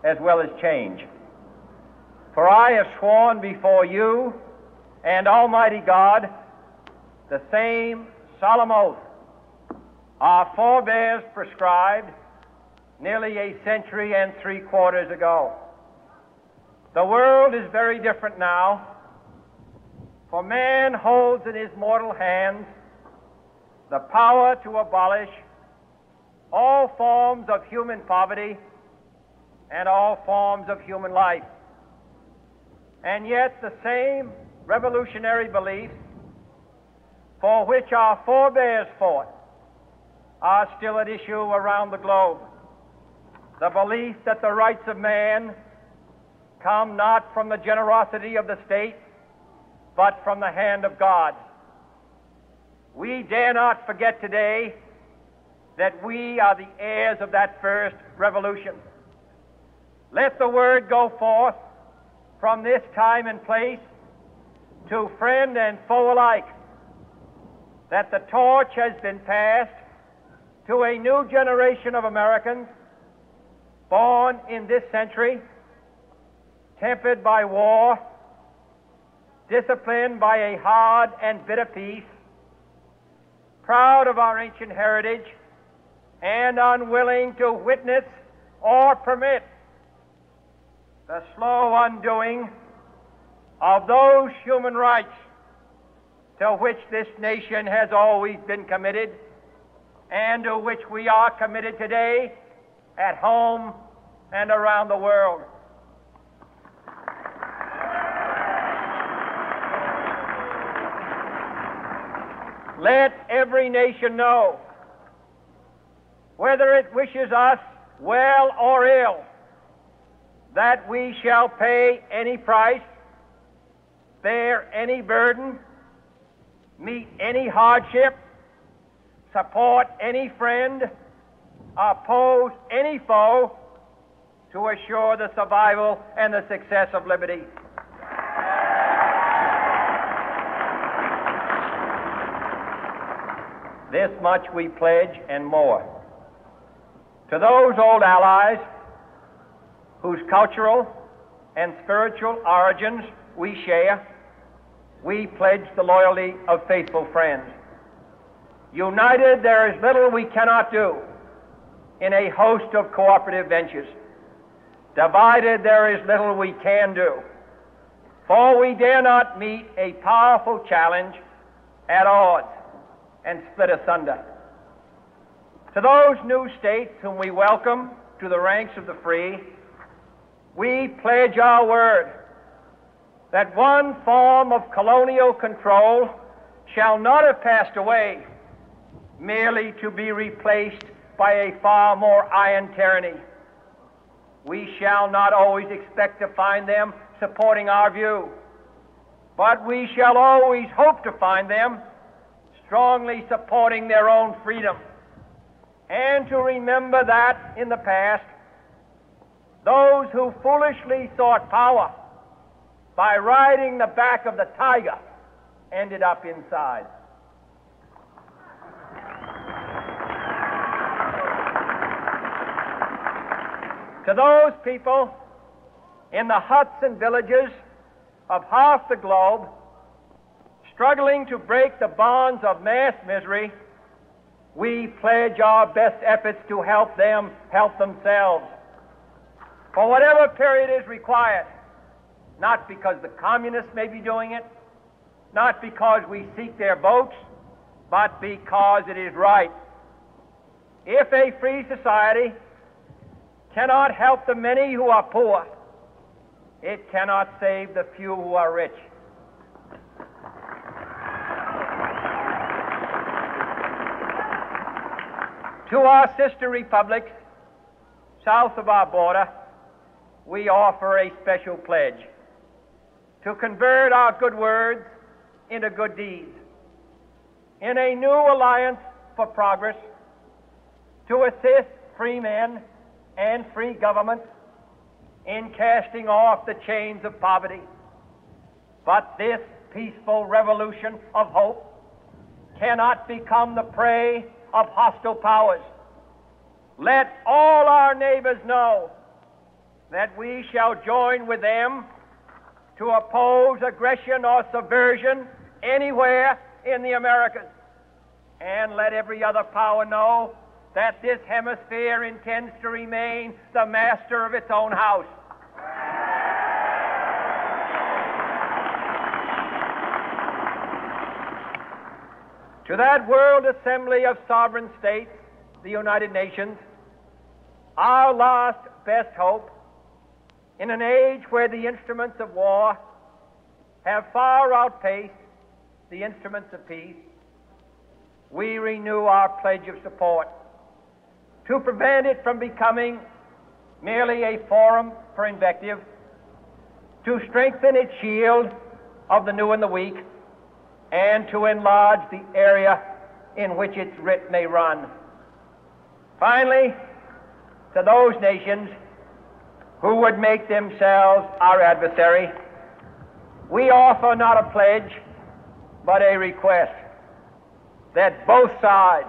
as well as change. For I have sworn before you and Almighty God the same solemn oath our forebears prescribed nearly a century and 3/4 ago. The world is very different now, for man holds in his mortal hands the power to abolish all forms of human poverty and all forms of human life. And yet the same revolutionary beliefs for which our forebears fought are still at issue around the globe. The belief that the rights of man come not from the generosity of the state, but from the hand of God. We dare not forget today that we are the heirs of that first revolution. Let the word go forth from this time and place to friend and foe alike that the torch has been passed to a new generation of Americans born in this century, tempered by war, disciplined by a hard and bitter peace, proud of our ancient heritage, and unwilling to witness or permit the slow undoing of those human rights to which this nation has always been committed and to which we are committed today at home and around the world. Let every nation know, whether it wishes us well or ill, that we shall pay any price, bear any burden, meet any hardship, support any friend, oppose any foe to assure the survival and the success of liberty. This much we pledge and more. To those old allies whose cultural and spiritual origins we share, we pledge the loyalty of faithful friends. United, there is little we cannot do in a host of cooperative ventures. Divided, there is little we can do, for we dare not meet a powerful challenge at odds and split asunder. To those new states whom we welcome to the ranks of the free, we pledge our word that one form of colonial control shall not have passed away, merely to be replaced by a far more iron tyranny. We shall not always expect to find them supporting our view, but we shall always hope to find them strongly supporting their own freedom, and to remember that in the past, those who foolishly sought power by riding the back of the tiger ended up inside. To those people in the huts and villages of half the globe struggling to break the bonds of mass misery, we pledge our best efforts to help them help themselves for whatever period is required, not because the communists may be doing it, not because we seek their votes, but because it is right. If a free society cannot help the many who are poor, it cannot save the few who are rich. To our sister republics south of our border, we offer a special pledge to convert our good words into good deeds, in a new alliance for progress, to assist free men and free governments in casting off the chains of poverty. But this peaceful revolution of hope cannot become the prey of hostile powers. Let all our neighbors know that we shall join with them to oppose aggression or subversion anywhere in the Americas. And let every other power know that this hemisphere intends to remain the master of its own house. To that World Assembly of Sovereign States, the United Nations, our last best hope, in an age where the instruments of war have far outpaced the instruments of peace, we renew our pledge of support to prevent it from becoming merely a forum for invective, to strengthen its shield of the new and the weak, and to enlarge the area in which its writ may run. Finally, to those nations who would make themselves our adversary, we offer not a pledge, but a request that both sides